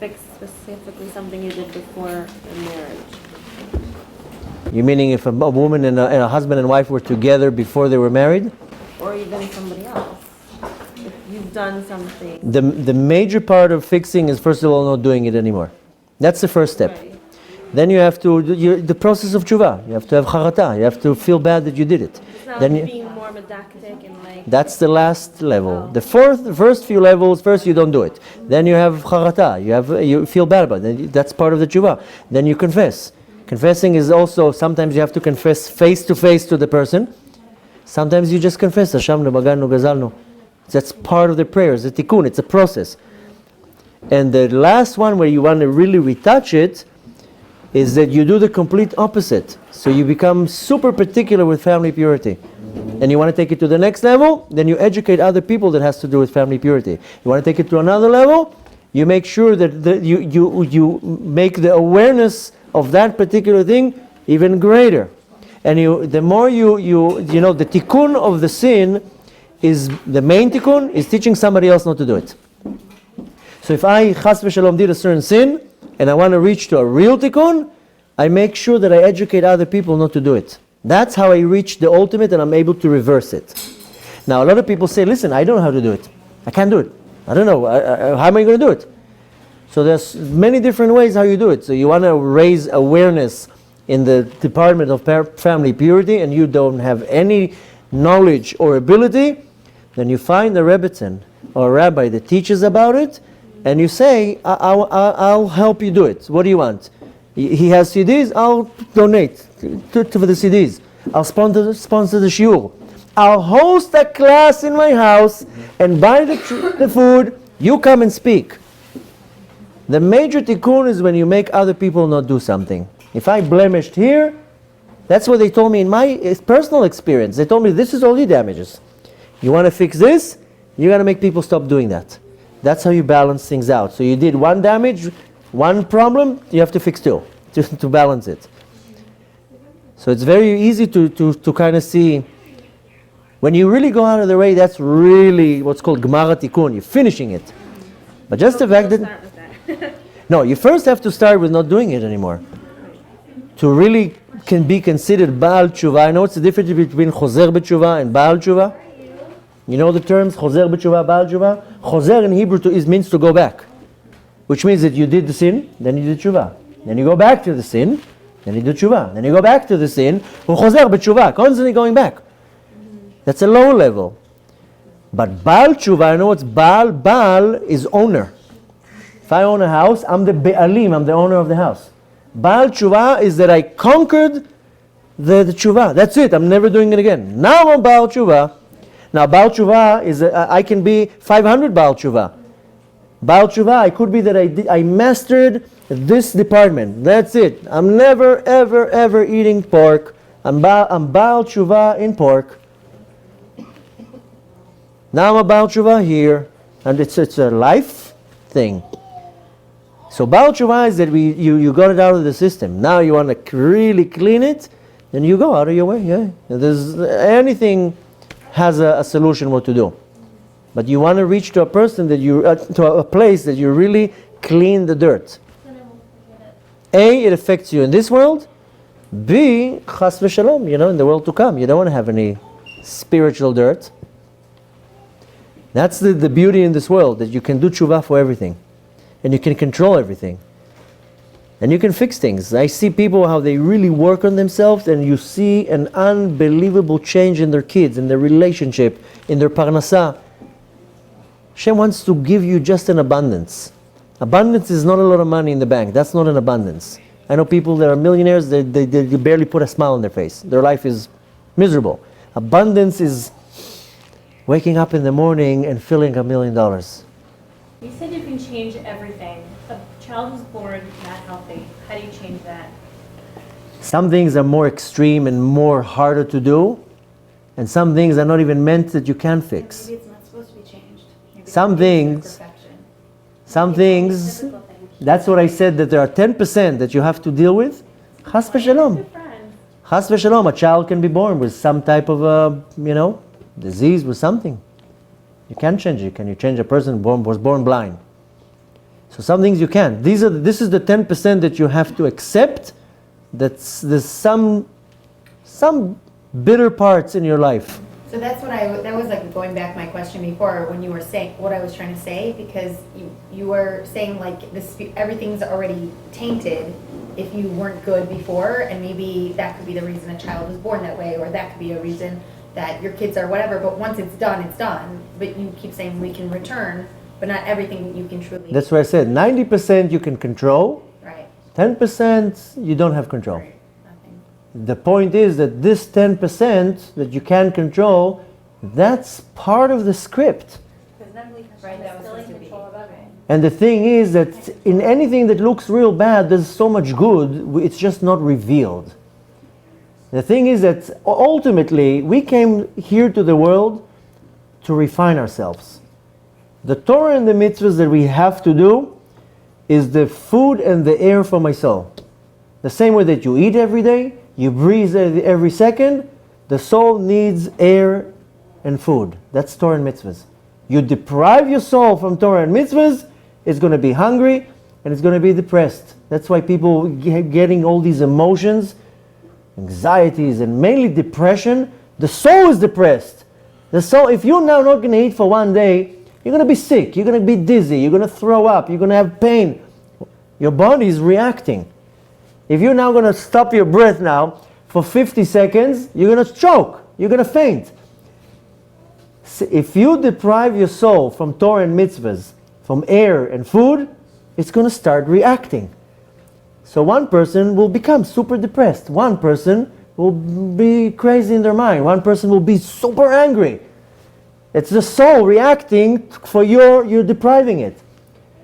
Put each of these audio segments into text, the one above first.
fix specifically something you did before the marriage? You meaning if a woman and a husband and wife were together before they were married? Or even somebody else. If you've done something. The major part of fixing is, first of all, not doing it anymore. That's the first step. Right. Then you have to do the process of tshuva. You have to have charata. You have to feel bad that you did it. It's not Then being more medactic and like... That's the last level. Oh. The first few levels, first you don't do it. Then you have charata. You feel bad about it. That's part of the tshuva. Then you confess. Confessing is also, sometimes you have to confess face to face to the person. Sometimes you just confess, Hashem baganu gazalnu. That's part of the prayer. It's a tikkun. It's a process. And the last one where you want to really retouch it is that you do the complete opposite. So you become super particular with family purity. And you want to take it to the next level, then you educate other people that has to do with family purity. You want to take it to another level, you make sure that you make the awareness of that particular thing even greater. And the more you know, the tikkun of the sin is, the main tikkun is teaching somebody else not to do it. So if I, chas v'shalom, did a certain sin, and I want to reach to a real tikkun, I make sure that I educate other people not to do it. That's how I reach the ultimate, and I'm able to reverse it. Now, a lot of people say, listen, I don't know how to do it. I can't do it. I don't know. How am I going to do it? So there's many different ways how you do it. So you want to raise awareness in the department of family purity, and you don't have any knowledge or ability, then you find a rebbitzin or a rabbi that teaches about it, and you say, I'll help you do it. What do you want? He has CDs, I'll donate for the CDs. I'll sponsor the shiur. I'll host a class in my house and buy the food. You come and speak. The major tikkun is when you make other people not do something. If I blemished here, that's what they told me in my personal experience. They told me this is all your damages. You want to fix this, you got to make people stop doing that. That's how you balance things out. So you did one damage, one problem, you have to fix two to balance it. So it's very easy to kind of see, when you really go out of the way, that's really what's called Gemara Tikkun. You're finishing it. But just the fact that... No, you first have to start with not doing it anymore. To really can be considered Baal Tshuva. I know what's the difference between Chozer B'Tshuva and Baal Tshuva. You know the terms Chozer B'Tshuva, Baal Tshuva? Chozer in Hebrew means to go back. Which means that you did the sin, then you did Tshuva. Then you go back to the sin, then you do Tshuva. Then you go back to the sin, Chozer B'Tshuva, constantly going back. That's a low level. But Baal Tshuva, I know what's Baal. Baal is owner. If I own a house, I'm the Be'alim, I'm the owner of the house. Baal Tshuva is that I conquered the Tshuva. That's it, I'm never doing it again. Now I'm Baal Tshuva. Now Baal Tshuva is, I can be 500 Baal Tshuva. Baal Tshuva, I could be that I mastered this department. That's it. I'm never, ever, ever eating pork. I'm Baal Tshuva in pork. Now I'm a Baal Tshuva here. And it's a life thing. So Baal Tshuva is that you got it out of the system. Now you want to really clean it, then you go out of your way. Yeah, there's anything has a solution what to do, but you want to reach to a person that to a place that you really clean the dirt. A, it affects you in this world. B, chas v'shalom, in the world to come. You don't want to have any spiritual dirt. That's the beauty in this world, that you can do tshuva for everything. And you can control everything. And you can fix things. I see people how they really work on themselves, and you see an unbelievable change in their kids, in their relationship, in their parnasah. Hashem wants to give you just an abundance. Abundance is not a lot of money in the bank. That's not an abundance. I know people that are millionaires, they barely put a smile on their face. Their life is miserable. Abundance is waking up in the morning and feeling $1 million. You said you can change everything. A child who's born not healthy, how do you change that? Some things are more extreme and more harder to do, and some things are not even meant that you can fix. Maybe it's not supposed to be changed. Maybe Some things, that's what I said, that there are 10% that you have to deal with. Chas v'shalom. Chas v'shalom, a child can be born with some type of, disease with something. You can't change it. Can you change a person was born blind? So some things you can't. This is the 10% that you have to accept. There's some bitter parts in your life. So that's what that was like going back my question before when you were saying what I was trying to say, because you were saying like this, everything's already tainted if you weren't good before, and maybe that could be the reason a child was born that way, or that could be a reason that your kids are whatever, but once it's done, it's done. But you keep saying we can return, but not everything you can truly. That's what I said. 90% you can control. Right. 10% you don't have control. Right. Nothing. The point is that this 10% that you can control, that's part of the script. Right, that was supposed to be. And the thing is that in anything that looks real bad, there's so much good, it's just not revealed. The thing is that ultimately we came here to the world to refine ourselves. The Torah and the mitzvahs that we have to do is the food and the air for my soul. The same way that you eat every day, you breathe every second, the soul needs air and food. That's Torah and mitzvahs. You deprive your soul from Torah and mitzvahs, it's going to be hungry and it's going to be depressed. That's why people getting all these emotions, anxieties, and mainly depression. The soul is depressed. The soul, if you're now not going to eat for one day, you're going to be sick, you're going to be dizzy, you're going to throw up, you're going to have pain. Your body is reacting. If you're now going to stop your breath now for 50 seconds, you're going to choke, you're going to faint. So if you deprive your soul from Torah and mitzvahs, from air and food, it's going to start reacting. So one person will become super depressed. One person will be crazy in their mind. One person will be super angry. It's the soul reacting for you're depriving it.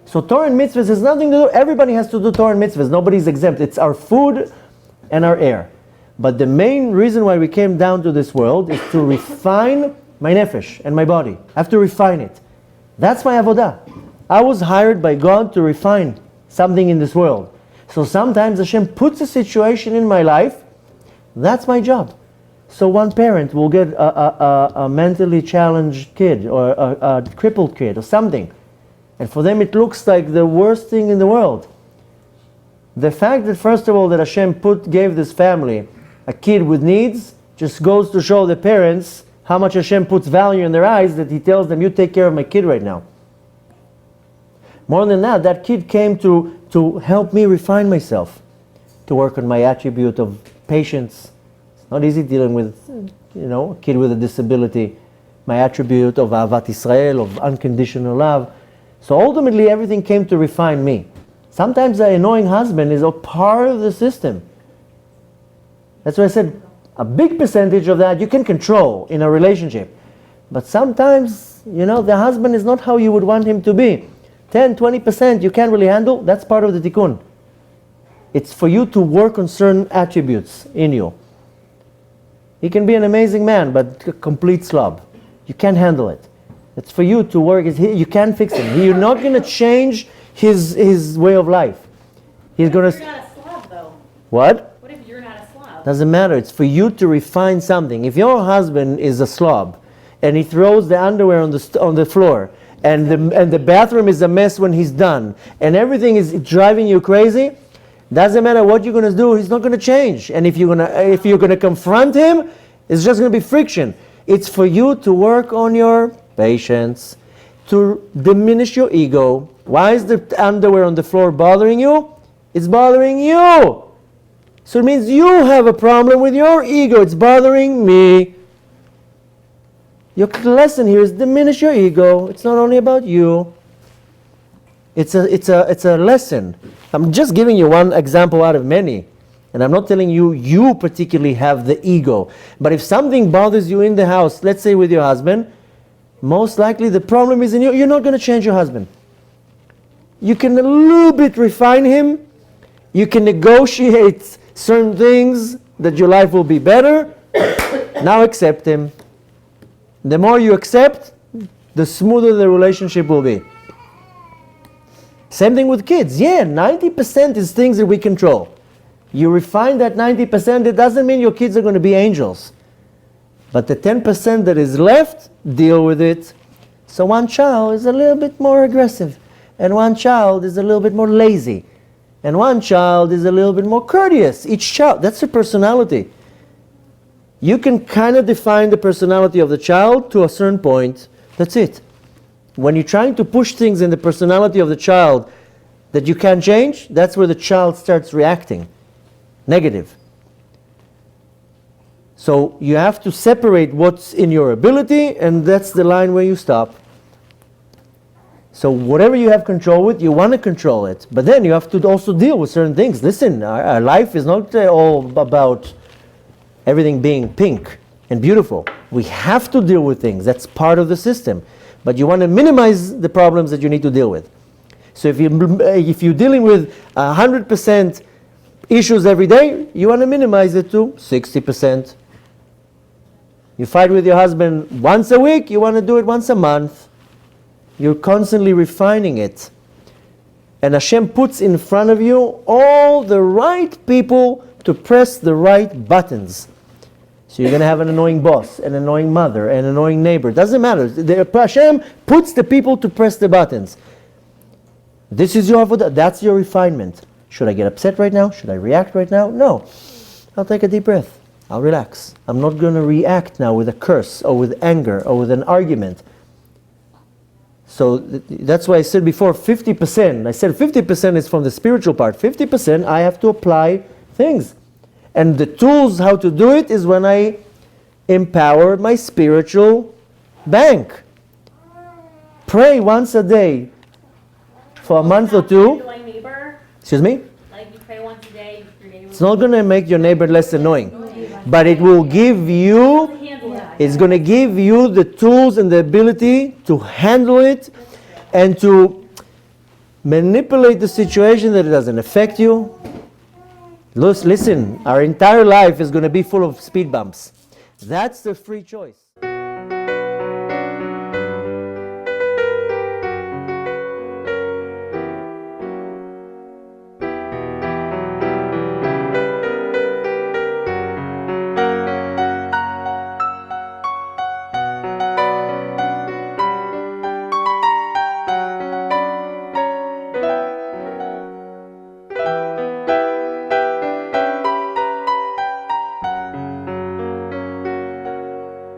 So Torah and mitzvahs has nothing to do, everybody has to do Torah and mitzvahs. Nobody's exempt. It's our food and our air. But the main reason why we came down to this world is to refine my nefesh and my body. I have to refine it. That's my avodah. I was hired by God to refine something in this world. So sometimes Hashem puts a situation in my life, that's my job. So one parent will get a mentally challenged kid or a crippled kid or something. And for them it looks like the worst thing in the world. The fact that first of all that Hashem gave this family a kid with needs just goes to show the parents how much Hashem puts value in their eyes, that He tells them, you take care of my kid right now. More than that, that kid came to help me refine myself, to work on my attribute of patience. It's not easy dealing with, a kid with a disability. My attribute of Ahavat Israel, of unconditional love. So ultimately, everything came to refine me. Sometimes the annoying husband is a part of the system. That's why I said, a big percentage of that you can control in a relationship. But sometimes, the husband is not how you would want him to be. 10, 20% you can't really handle, that's part of the tikkun. It's for you to work on certain attributes in you. He can be an amazing man, but a complete slob. You can't handle it. It's for you to work. You can't fix him. You're not going to change his way of life. He's going to... You're not a slob, though. What? What if you're not a slob? Doesn't matter. It's for you to refine something. If your husband is a slob and he throws the underwear on the floor, and the bathroom is a mess when he's done, and everything is driving you crazy, doesn't matter what you're going to do, he's not going to change. And if you're going to confront him, it's just going to be friction. It's for you to work on your patience, to diminish your ego. Why is the underwear on the floor bothering you? It's bothering you. So it means you have a problem with your ego. It's bothering me. Your lesson here is diminish your ego. It's not only about you. It's a lesson. I'm just giving you one example out of many. And I'm not telling you particularly have the ego. But if something bothers you in the house, let's say with your husband, most likely the problem is in you. You're not going to change your husband. You can a little bit refine him. You can negotiate certain things that your life will be better. Now accept him. The more you accept, the smoother the relationship will be. Same thing with kids. Yeah, 90% is things that we control. You refine that 90%, it doesn't mean your kids are going to be angels. But the 10% that is left, deal with it. So one child is a little bit more aggressive. and one child is a little bit more lazy, and one child is a little bit more courteous. Each child, that's their personality. You can kind of define the personality of the child to a certain point. That's it. When you're trying to push things in the personality of the child that you can't change, that's where the child starts reacting negative. So you have to separate what's in your ability, and that's the line where you stop. So whatever you have control with, you want to control it. But then you have to also deal with certain things. Listen, our life is not all about everything being pink and beautiful. We have to deal with things. That's part of the system. But you want to minimize the problems that you need to deal with. So if you're dealing with 100% issues every day, you want to minimize it to 60%. You fight with your husband once a week, you want to do it once a month. You're constantly refining it. And Hashem puts in front of you all the right people to press the right buttons. So you're going to have an annoying boss, an annoying mother, an annoying neighbor. Doesn't matter. Hashem puts the people to press the buttons. This is your avodah. That's your refinement. Should I get upset right now? Should I react right now? No. I'll take a deep breath. I'll relax. I'm not going to react now with a curse or with anger or with an argument. So that's why I said before 50%. I said 50% is from the spiritual part. 50% I have to apply things. And the tools how to do it is when I empower my spiritual bank. Pray once a day for a month or two. Excuse me? Like you pray once a day, your neighbor. It's not going to make your neighbor less annoying. But it will give you, it's going to give you the tools and the ability to handle it and to manipulate the situation that it doesn't affect you. Listen, our entire life is going to be full of speed bumps. That's the free choice.